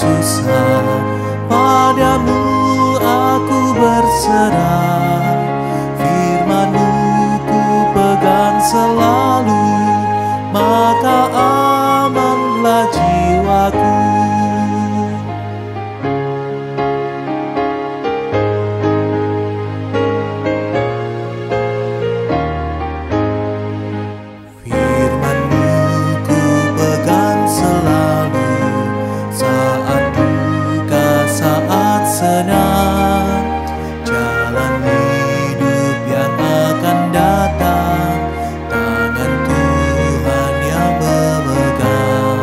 susah, padamu aku berserah. Firman-Mu ku pegang selalu, maka amanlah jiwaku. Firman-Mu ku pegang selalu, saat duka, saat senang, jalan hidup yang akan datang, tangan Tuhan yang memegang.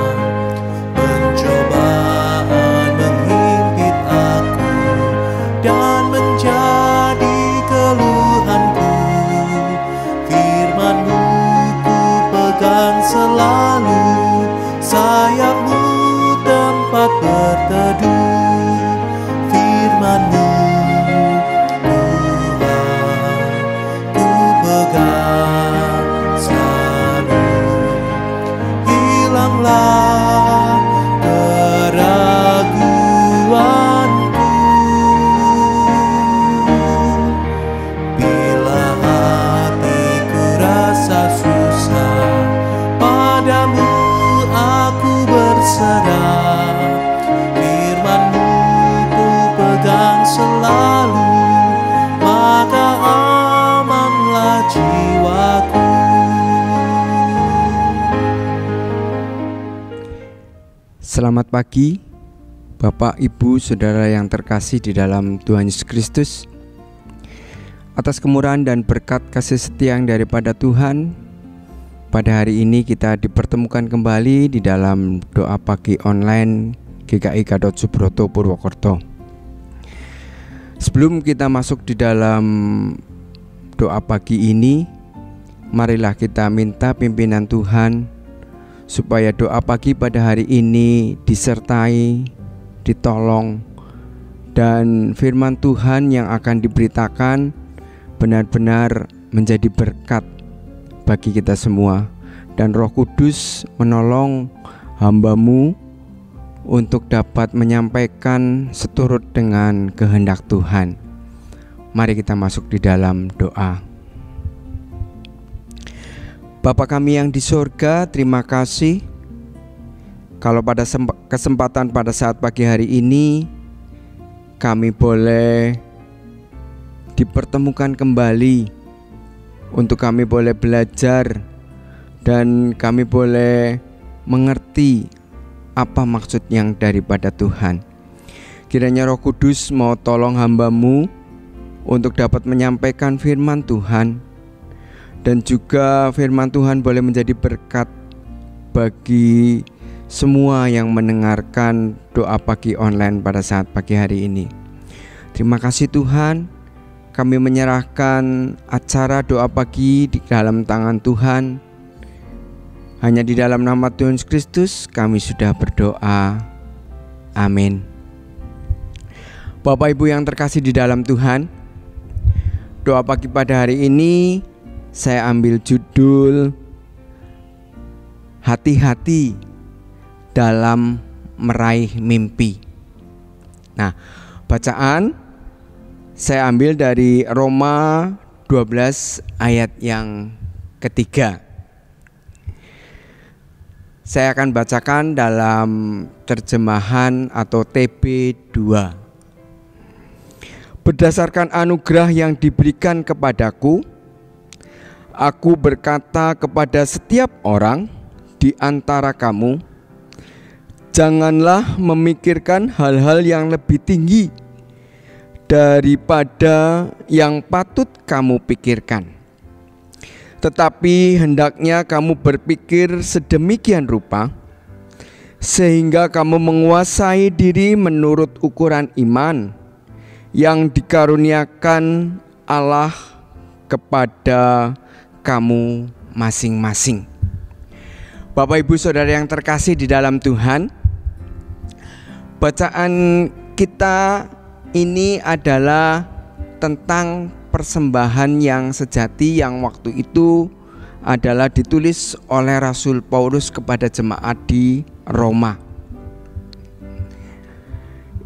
Pencobaan menghimpit aku dan menjadi keluhanku. Firman-Mu ku pegang selalu, sayap-Mu tempat berteduh. Firman-Mu Tuhan ku pegang selalu. Hilanglah keraguanku bila hatiku rasa susah, padamu aku berserah. Firman-Mu ku pegang selalu, maka amanlah jiwaku. Selamat pagi, Bapak, Ibu, Saudara yang terkasih di dalam Tuhan Yesus Kristus. Atas kemurahan dan berkat kasih setia yang daripada Tuhan, pada hari ini kita dipertemukan kembali di dalam doa pagi online GKI Gatot Subroto Purwokerto. Sebelum kita masuk di dalam doa pagi ini, marilah kita minta pimpinan Tuhan supaya doa pagi pada hari ini disertai, ditolong, dan firman Tuhan yang akan diberitakan benar-benar menjadi berkat bagi kita semua, dan Roh Kudus menolong hamba-Mu untuk dapat menyampaikan seturut dengan kehendak Tuhan. Mari kita masuk di dalam doa. Bapa kami yang di surga, terima kasih kalau pada kesempatan pada saat pagi hari ini kami boleh dipertemukan kembali, untuk kami boleh belajar dan kami boleh mengerti apa maksud yang daripada Tuhan. Kiranya Roh Kudus mau tolong hamba-Mu untuk dapat menyampaikan firman Tuhan, dan juga firman Tuhan boleh menjadi berkat bagi semua yang mendengarkan doa pagi online pada saat pagi hari ini. Terima kasih Tuhan, kami menyerahkan acara doa pagi di dalam tangan Tuhan. Hanya di dalam nama Tuhan Yesus Kristus kami sudah berdoa. Amin. Bapak Ibu yang terkasih di dalam Tuhan, doa pagi pada hari ini saya ambil judul hati-hati dalam meraih mimpi. Nah, bacaan saya ambil dari Roma 12 ayat yang ketiga. Saya akan bacakan dalam terjemahan atau TB2. Berdasarkan anugerah yang diberikan kepadaku, aku berkata kepada setiap orang di antara kamu, janganlah memikirkan hal-hal yang lebih tinggi daripada yang patut kamu pikirkan. Tetapi hendaknya kamu berpikir sedemikian rupa, sehingga kamu menguasai diri menurut ukuran iman yang dikaruniakan Allah kepada kamu masing-masing. Bapak Ibu Saudara yang terkasih di dalam Tuhan, bacaan kita ini adalah tentang persembahan yang sejati yang waktu itu adalah ditulis oleh Rasul Paulus kepada jemaat di Roma.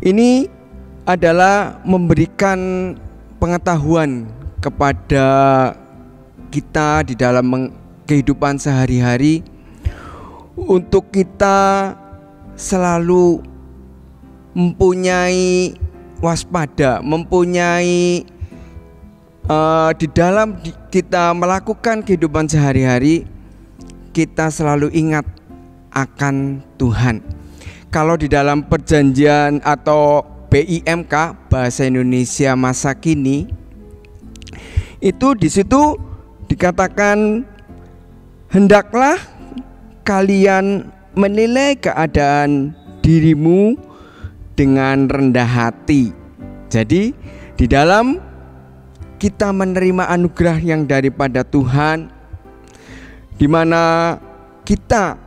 Ini adalah memberikan pengetahuan kepada kita di dalam kehidupan sehari-hari untuk kita selalu mempunyai waspada, mempunyai di dalam kita melakukan kehidupan sehari-hari, kita selalu ingat akan Tuhan. Kalau di dalam perjanjian atau BIMK, Bahasa Indonesia Masa Kini, itu di situ dikatakan, hendaklah kalian menilai keadaan dirimu dengan rendah hati. Jadi di dalam kita menerima anugerah yang daripada Tuhan, di mana kita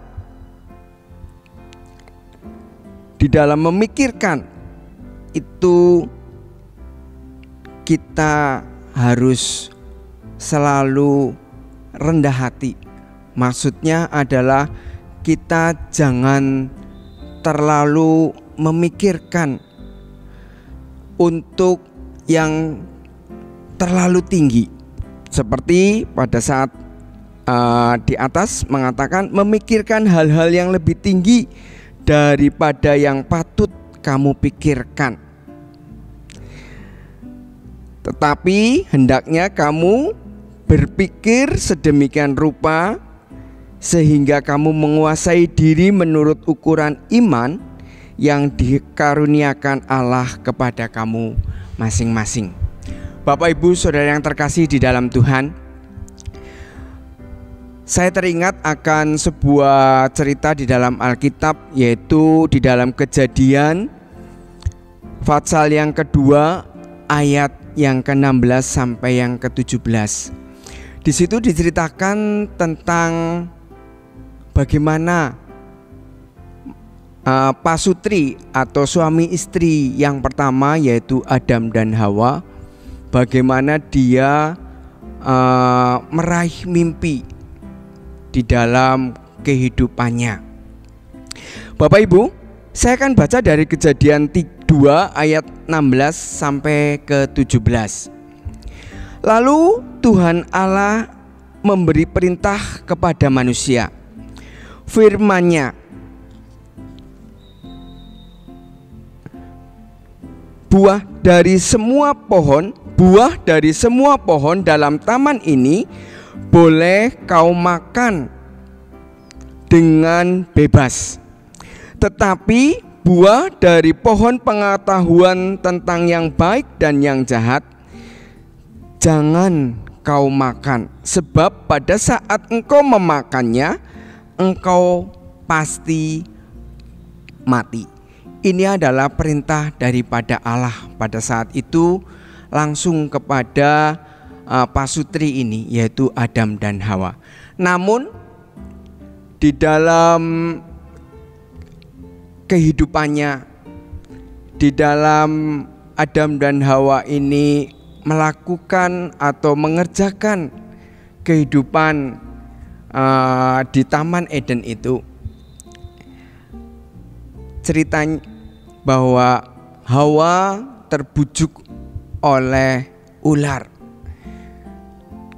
di dalam memikirkan itu, kita harus selalu rendah hati. Maksudnya adalah kita jangan terlalu memikirkan untuk yang terlalu tinggi, seperti pada saat di atas mengatakan memikirkan hal-hal yang lebih tinggi daripada yang patut kamu pikirkan. Tetapi hendaknya kamu berpikir sedemikian rupa sehingga kamu menguasai diri menurut ukuran iman yang dikaruniakan Allah kepada kamu masing-masing. Bapak, Ibu, Saudara yang terkasih di dalam Tuhan, saya teringat akan sebuah cerita di dalam Alkitab, yaitu di dalam Kejadian pasal yang kedua ayat yang ke-16 sampai yang ke-17. Di situ diceritakan tentang bagaimana pasutri atau suami istri yang pertama, yaitu Adam dan Hawa, bagaimana dia meraih mimpi di dalam kehidupannya. Bapak Ibu, saya akan baca dari Kejadian 2 ayat 16 sampai ke 17. Lalu Tuhan Allah memberi perintah kepada manusia. Firman-Nya, buah dari semua pohon dalam taman ini boleh kau makan dengan bebas, tetapi buah dari pohon pengetahuan tentang yang baik dan yang jahat jangan kau makan, sebab pada saat engkau memakannya engkau pasti mati. Ini adalah perintah daripada Allah pada saat itu langsung kepada pasutri ini, yaitu Adam dan Hawa. Namun di dalam kehidupannya, di dalam Adam dan Hawa ini melakukan atau mengerjakan kehidupan di Taman Eden itu, ceritanya bahwa Hawa terbujuk oleh ular.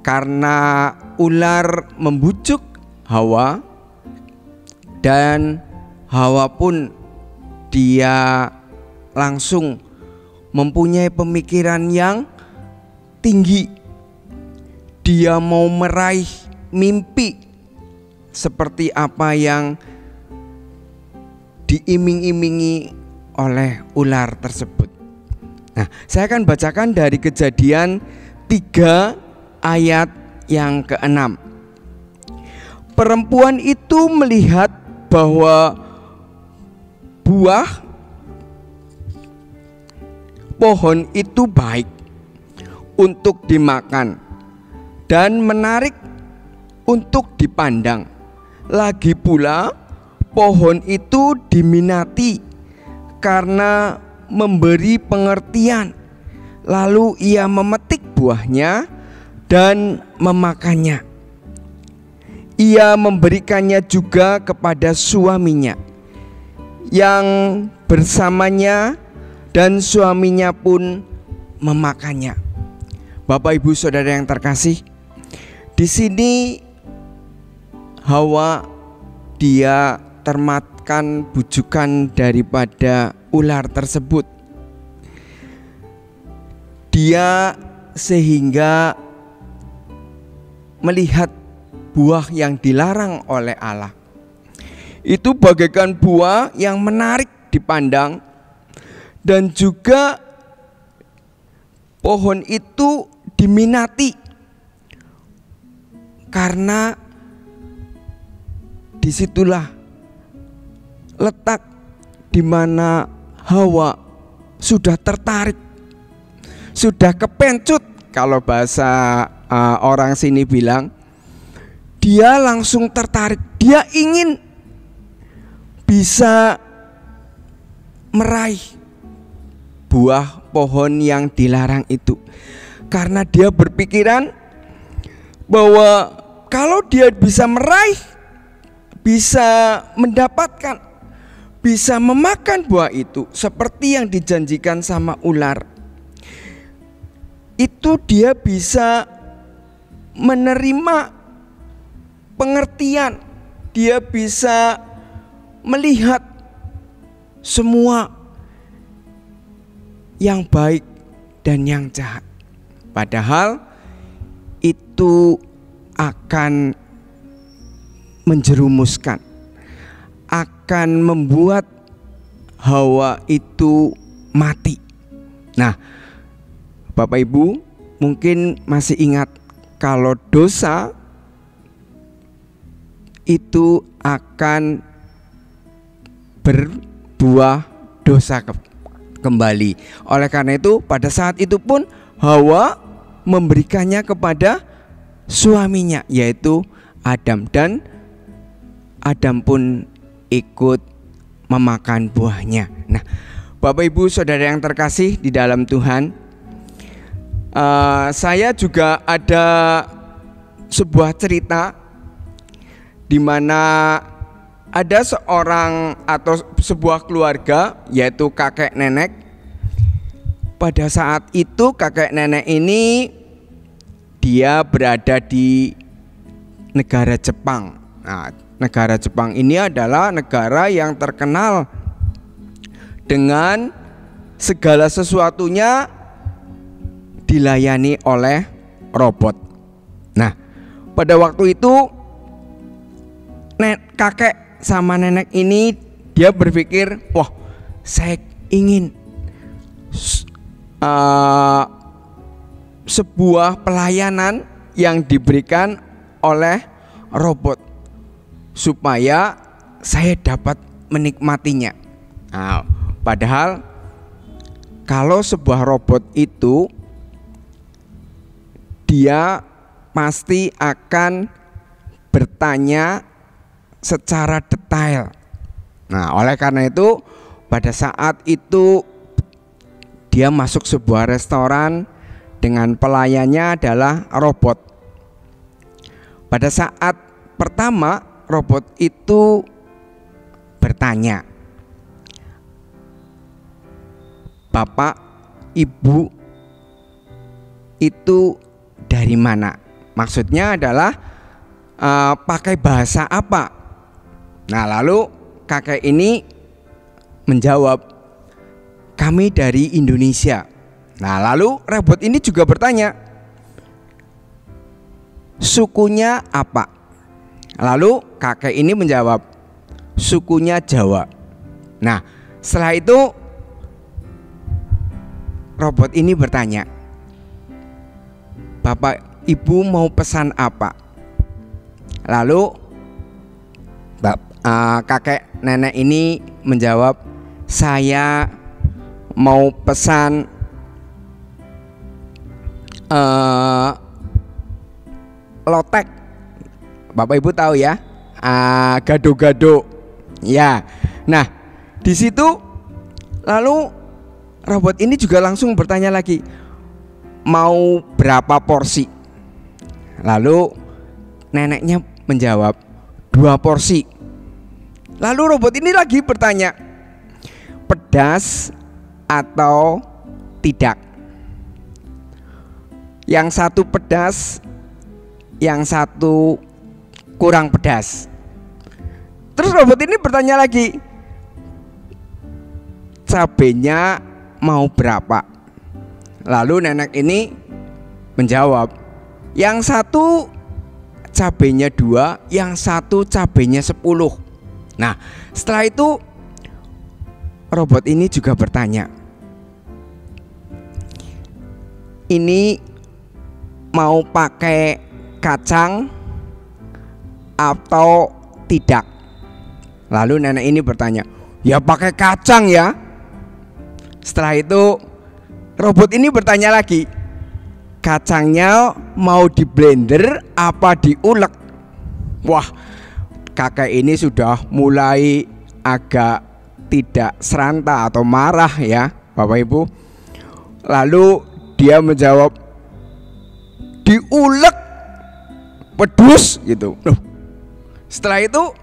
Karena ular membujuk Hawa, dan Hawa pun dia langsung mempunyai pemikiran yang tinggi. Dia mau meraih mimpi seperti apa yang diiming-imingi oleh ular tersebut. Nah, saya akan bacakan dari Kejadian 3 ayat yang ke-6. Perempuan itu melihat bahwa buah pohon itu baik untuk dimakan dan menarik untuk dipandang. Lagi pula pohon itu diminati karena memberi pengertian. Lalu ia memetik buahnya dan memakannya. Ia memberikannya juga kepada suaminya yang bersamanya, dan suaminya pun memakannya. Bapak Ibu Saudara yang terkasih, di sini Hawa dia termakan bujukan daripada ular tersebut. Dia sehingga melihat buah yang dilarang oleh Allah. Itu bagaikan buah yang menarik dipandang, dan juga pohon itu diminati karena disitulah letak di mana Hawa sudah tertarik, sudah kepencut. Kalau bahasa orang sini bilang, dia langsung tertarik. Dia ingin bisa meraih buah pohon yang dilarang itu, karena dia berpikiran bahwa kalau dia bisa meraih, bisa mendapatkan, bisa memakan buah itu seperti yang dijanjikan sama ular, itu dia bisa menerima pengertian, dia bisa melihat semua yang baik dan yang jahat. Padahal itu akan menjerumuskan, akan membuat Hawa itu mati. Nah, Bapak Ibu mungkin masih ingat kalau dosa itu akan berbuah dosa kembali. Oleh karena itu pada saat itu pun Hawa memberikannya kepada suaminya, yaitu Adam, dan Adam pun ikut memakan buahnya. Nah, Bapak Ibu Saudara yang terkasih di dalam Tuhan, saya juga ada sebuah cerita di mana ada seorang atau sebuah keluarga, yaitu kakek nenek. Pada saat itu kakek nenek ini dia berada di negara Jepang. Nah, negara Jepang ini adalah negara yang terkenal dengan segala sesuatunya dilayani oleh robot. Nah, pada waktu itu kakek sama nenek ini dia berpikir, wah, saya ingin sebuah pelayanan yang diberikan oleh robot supaya saya dapat menikmatinya. Nah, padahal kalau sebuah robot itu dia pasti akan bertanya secara detail. Nah, oleh karena itu pada saat itu dia masuk sebuah restoran dengan pelayannya adalah robot. Pada saat pertama robot itu bertanya, "Bapak, Ibu itu dari mana?" Maksudnya adalah pakai bahasa apa? Nah, lalu kakek ini menjawab, "Kami dari Indonesia." Nah, lalu robot ini juga bertanya, "Sukunya apa?" Lalu kakek ini menjawab, "Sukunya Jawa." Nah, setelah itu robot ini bertanya, "Bapak, Ibu mau pesan apa?" Lalu kakek nenek ini menjawab, "Saya mau pesan lotek." Bapak Ibu tahu ya, gado-gado. Ya. Nah, di situ lalu robot ini juga langsung bertanya lagi, "Mau berapa porsi?" Lalu neneknya menjawab, 2 porsi. Lalu robot ini lagi bertanya, "Pedas atau tidak. Yang satu pedas, yang satu kurang pedas. Terus robot ini bertanya lagi, cabenya mau berapa? Lalu nenek ini menjawab, yang satu cabenya 2, yang satu cabenya 10. Nah, setelah itu robot ini juga bertanya, ini mau pakai kacang atau tidak? Lalu nenek ini bertanya, ya pakai kacang ya. Setelah itu robot ini bertanya lagi, kacangnya mau di blender apa diulek? Wah, kakek ini sudah mulai agak tidak seranta atau marah ya Bapak Ibu. Lalu dia menjawab, diulek, pedus gitu. Setelah itu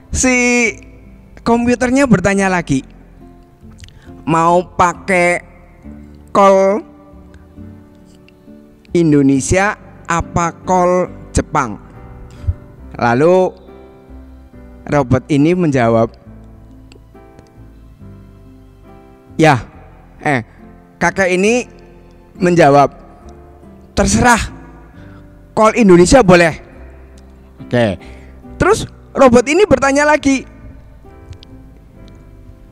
si komputernya bertanya lagi, mau pakai kol Indonesia apa kol Jepang? Lalu robot ini menjawab, kakek ini menjawab, terserah, kol Indonesia boleh. Oke. Terus robot ini bertanya lagi,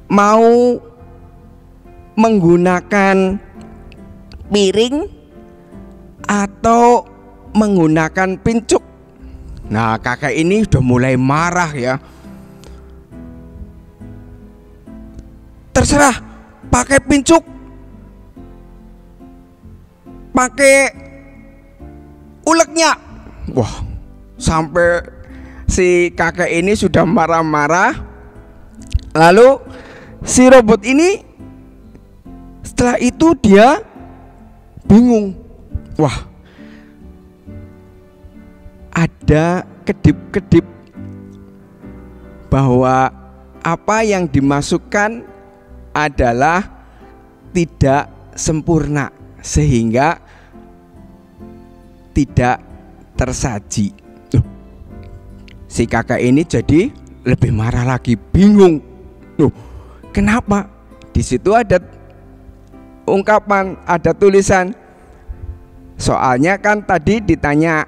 mau menggunakan piring atau menggunakan pincuk? Nah, kakek ini sudah mulai marah ya. Terserah, pakai pincuk, pakai uleknya. Wah, sampai si kakek ini sudah marah-marah. Lalu si robot ini setelah itu dia bingung. Wah, ada kedip-kedip bahwa apa yang dimasukkan adalah tidak sempurna sehingga tidak tersaji. Si kakak ini jadi lebih marah lagi, bingung. Kenapa? Di situ ada ungkapan, ada tulisan. Soalnya kan tadi ditanya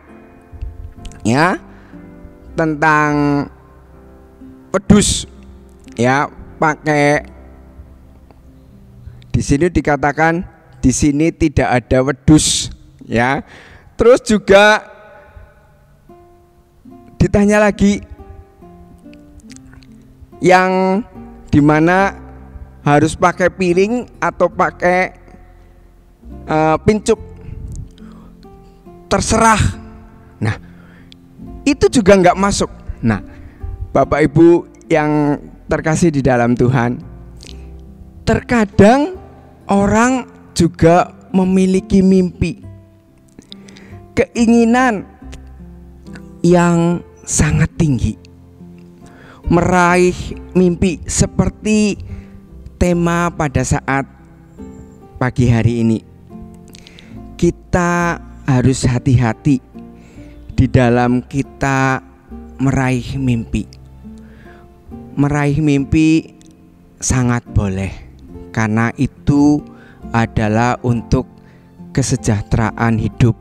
ya tentang pedus ya, pakai, di sini dikatakan di sini tidak ada wedus ya. Terus juga ditanya lagi yang dimana harus pakai piring atau pakai pincuk, terserah. Nah, itu juga nggak masuk. Nah, Bapak Ibu yang terkasih di dalam Tuhan, terkadang orang juga memiliki mimpi, keinginan yang sangat tinggi, meraih mimpi seperti tema pada saat pagi hari ini. Kita harus hati-hati di dalam kita meraih mimpi. Meraih mimpi sangat boleh, karena itu adalah untuk kesejahteraan hidup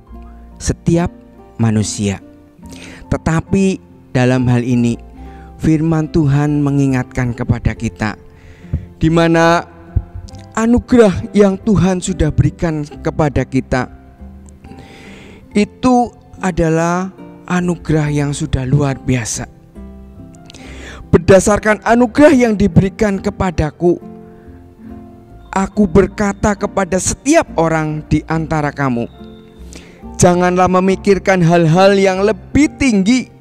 setiap manusia. Tetapi dalam hal ini firman Tuhan mengingatkan kepada kita, di mana anugerah yang Tuhan sudah berikan kepada kita itu adalah anugerah yang sudah luar biasa. Berdasarkan anugerah yang diberikan kepadaku, aku berkata kepada setiap orang di antara kamu, janganlah memikirkan hal-hal yang lebih tinggi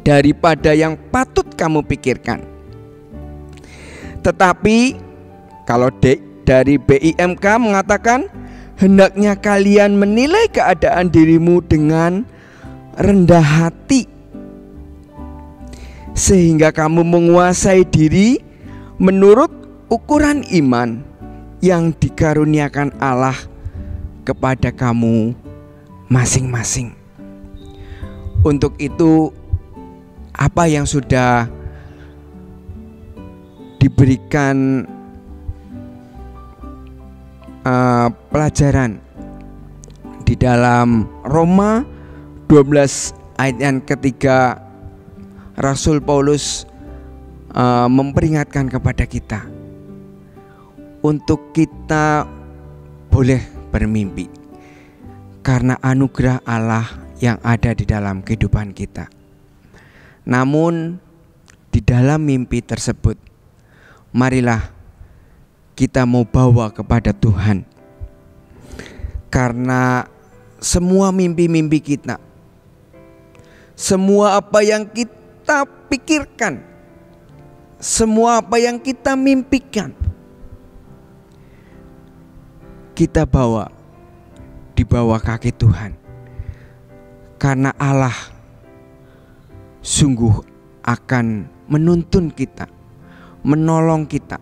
daripada yang patut kamu pikirkan. Tetapi kalau dari BIMK mengatakan, hendaknya kalian menilai keadaan dirimu dengan rendah hati, sehingga kamu menguasai diri menurut ukuran iman yang dikaruniakan Allah kepada kamu masing-masing. Untuk itu, apa yang sudah diberikan pelajaran di dalam Roma 12 ayat yang ketiga, Rasul Paulus memperingatkan kepada kita untuk kita boleh bermimpi karena anugerah Allah yang ada di dalam kehidupan kita. Namun di dalam mimpi tersebut, marilah kita mau bawa kepada Tuhan. Karena semua mimpi-mimpi kita, semua apa yang kita pikirkan, semua apa yang kita mimpikan, kita bawa di bawah kaki Tuhan. Karena Allah sungguh akan menuntun kita, menolong kita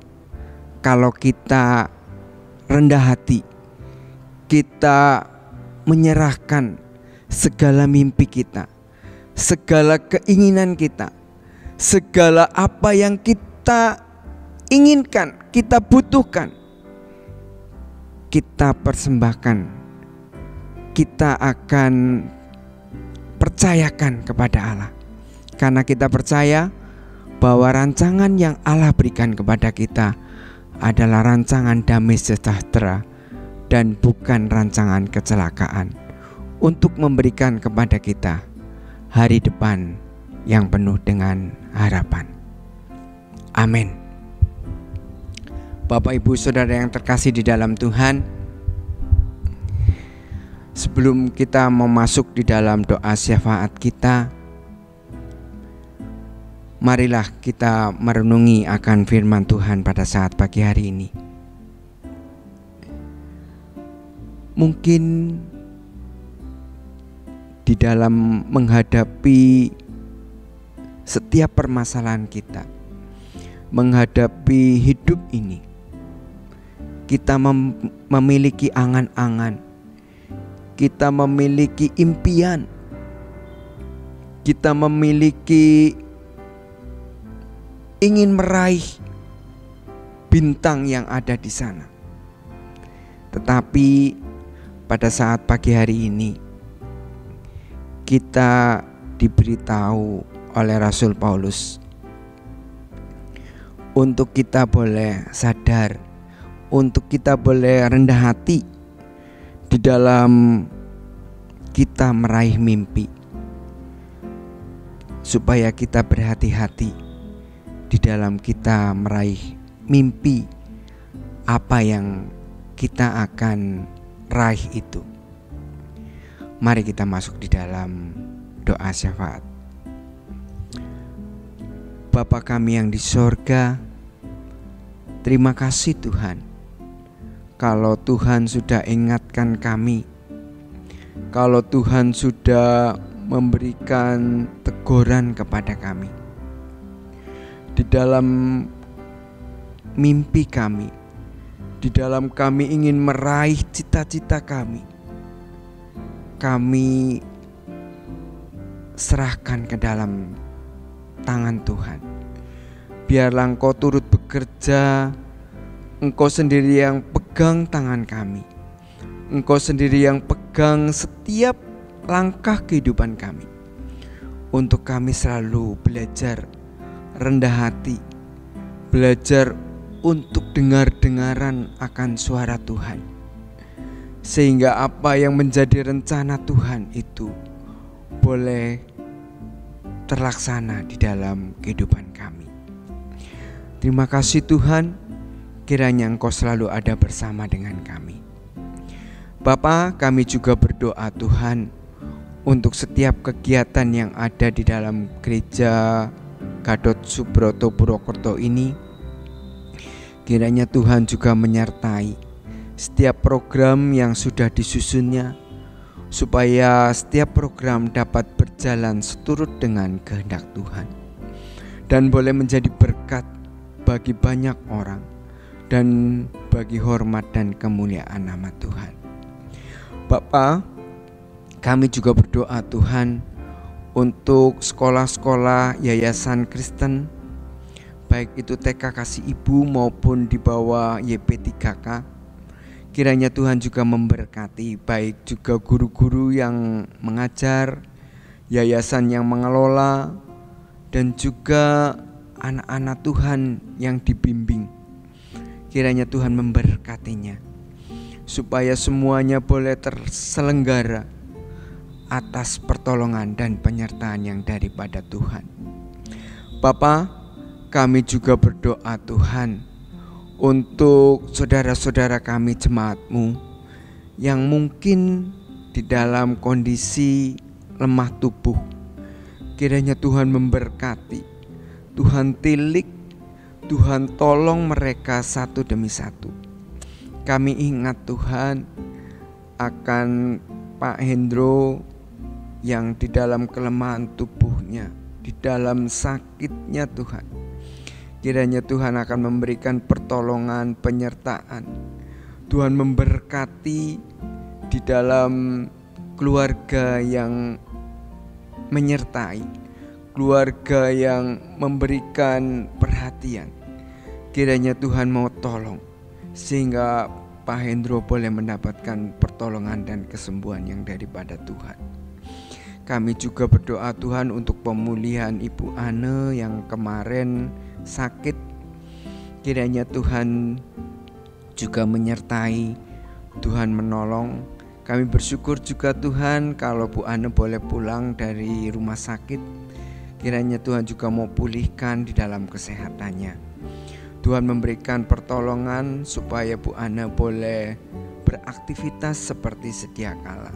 kalau kita rendah hati, kita menyerahkan segala mimpi kita, segala keinginan kita, segala apa yang kita inginkan, kita butuhkan, kita persembahkan, kita akan percayakan kepada Allah. Karena kita percaya bahwa rancangan yang Allah berikan kepada kita adalah rancangan damai sejahtera dan bukan rancangan kecelakaan, untuk memberikan kepada kita hari depan yang penuh dengan harapan. Amin. Bapak, Ibu, Saudara yang terkasih di dalam Tuhan, sebelum kita memasuk di dalam doa syafaat kita, marilah kita merenungi akan firman Tuhan pada saat pagi hari ini. Mungkin di dalam menghadapi setiap permasalahan kita, menghadapi hidup ini, kita memiliki angan-angan, kita memiliki impian, kita memiliki ingin meraih bintang yang ada di sana. Tetapi pada saat pagi hari ini kita diberitahu oleh Rasul Paulus untuk kita boleh sadar, untuk kita boleh rendah hati di dalam kita meraih mimpi, supaya kita berhati-hati di dalam kita meraih mimpi apa yang kita akan raih itu. Mari kita masuk di dalam doa syafaat. Bapa kami yang di sorga, terima kasih Tuhan, kalau Tuhan sudah ingatkan kami, kalau Tuhan sudah memberikan teguran kepada kami. Di dalam mimpi kami, di dalam kami ingin meraih cita-cita kami serahkan ke dalam tangan Tuhan. Biarlah Engkau turut bekerja, Engkau sendiri yang pegang tangan kami, Engkau sendiri yang pegang setiap langkah kehidupan kami, untuk kami selalu belajar rendah hati, belajar untuk dengar-dengaran akan suara Tuhan, sehingga apa yang menjadi rencana Tuhan itu boleh terlaksana di dalam kehidupan kami. Terima kasih Tuhan, kiranya Engkau selalu ada bersama dengan kami. Bapa, kami juga berdoa Tuhan untuk setiap kegiatan yang ada di dalam gereja Gatot Subroto Purwokerto ini. Kiranya Tuhan juga menyertai setiap program yang sudah disusunnya, supaya setiap program dapat berjalan seturut dengan kehendak Tuhan dan boleh menjadi berkat bagi banyak orang, dan bagi hormat dan kemuliaan nama Tuhan. Bapa, kami juga berdoa Tuhan untuk sekolah-sekolah yayasan Kristen, baik itu TK Kasih Ibu maupun di bawah YP3K. Kiranya Tuhan juga memberkati, baik juga guru-guru yang mengajar, yayasan yang mengelola, dan juga anak-anak Tuhan yang dibimbing. Kiranya Tuhan memberkatinya, supaya semuanya boleh terselenggara atas pertolongan dan penyertaan yang daripada Tuhan. Bapa, kami juga berdoa Tuhan untuk saudara-saudara kami jemaat-Mu yang mungkin di dalam kondisi lemah tubuh. Kiranya Tuhan memberkati, Tuhan tilik, Tuhan tolong mereka satu demi satu. Kami ingat Tuhan akan Pak Hendro yang di dalam kelemahan tubuhnya, di dalam sakitnya Tuhan. Kiranya Tuhan akan memberikan pertolongan, penyertaan. Tuhan memberkati di dalam keluarga yang menyertai, keluarga yang memberikan perhatian. Kiranya Tuhan mau tolong sehingga Pak Hendro boleh mendapatkan pertolongan dan kesembuhan yang daripada Tuhan. Kami juga berdoa Tuhan untuk pemulihan Ibu Ane yang kemarin sakit. Kiranya Tuhan juga menyertai, Tuhan menolong. Kami bersyukur juga Tuhan kalau Bu Ane boleh pulang dari rumah sakit. Kiranya Tuhan juga mau pulihkan di dalam kesehatannya. Tuhan memberikan pertolongan supaya Bu Ane boleh beraktivitas seperti sedia kala.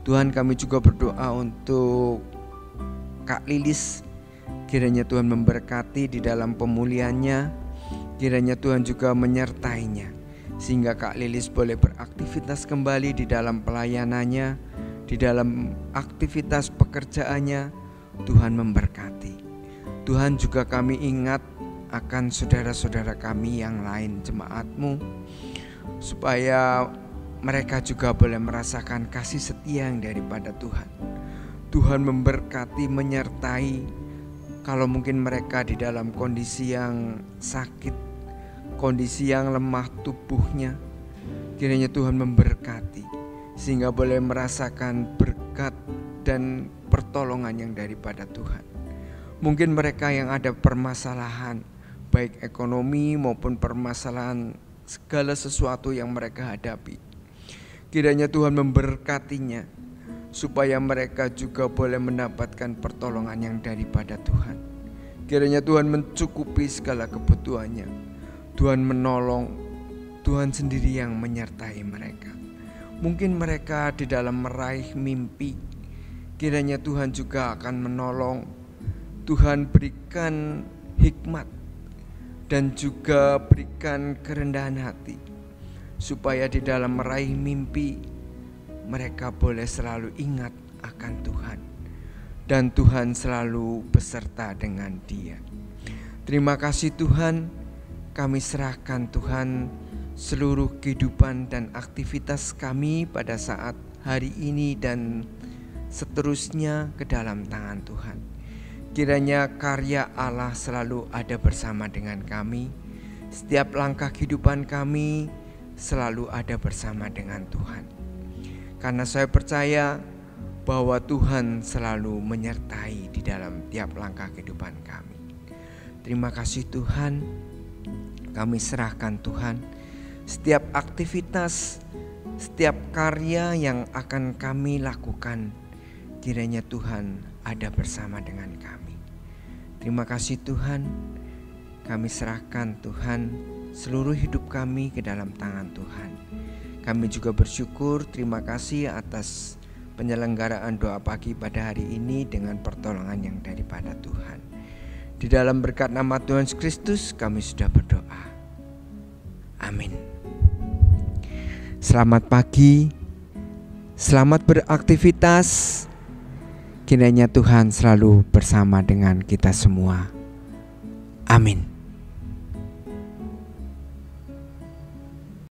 Tuhan, kami juga berdoa untuk Kak Lilis. Kiranya Tuhan memberkati di dalam pemulihannya. Kiranya Tuhan juga menyertainya, sehingga Kak Lilis boleh beraktivitas kembali di dalam pelayanannya, di dalam aktivitas pekerjaannya. Tuhan memberkati. Tuhan, juga kami ingat akan saudara-saudara kami yang lain jemaat-Mu, supaya mereka juga boleh merasakan kasih setia yang daripada Tuhan. Tuhan memberkati, menyertai. Kalau mungkin mereka di dalam kondisi yang sakit, kondisi yang lemah tubuhnya, kiranya Tuhan memberkati sehingga boleh merasakan berkat dan pertolongan yang daripada Tuhan. Mungkin mereka yang ada permasalahan, baik ekonomi maupun permasalahan segala sesuatu yang mereka hadapi, kiranya Tuhan memberkatinya, supaya mereka juga boleh mendapatkan pertolongan yang daripada Tuhan. Kiranya Tuhan mencukupi segala kebutuhannya. Tuhan menolong, Tuhan sendiri yang menyertai mereka. Mungkin mereka di dalam meraih mimpi, kiranya Tuhan juga akan menolong. Tuhan berikan hikmat dan juga berikan kerendahan hati, supaya di dalam meraih mimpi mereka boleh selalu ingat akan Tuhan, dan Tuhan selalu beserta dengan dia. Terima kasih Tuhan, kami serahkan Tuhan seluruh kehidupan dan aktivitas kami pada saat hari ini dan seterusnya ke dalam tangan Tuhan. Kiranya karya Allah selalu ada bersama dengan kami. Setiap langkah kehidupan kami selalu ada bersama dengan Tuhan. Karena saya percaya bahwa Tuhan selalu menyertai di dalam tiap langkah kehidupan kami. Terima kasih Tuhan, kami serahkan Tuhan setiap aktivitas, setiap karya yang akan kami lakukan. Kiranya Tuhan ada bersama dengan kami. Terima kasih Tuhan, kami serahkan Tuhan seluruh hidup kami ke dalam tangan Tuhan. Kami juga bersyukur, terima kasih atas penyelenggaraan doa pagi pada hari ini dengan pertolongan yang daripada Tuhan. Di dalam berkat nama Tuhan Yesus Kristus kami sudah berdoa. Amin. Selamat pagi, selamat beraktivitas. Kiranya Tuhan selalu bersama dengan kita semua. Amin.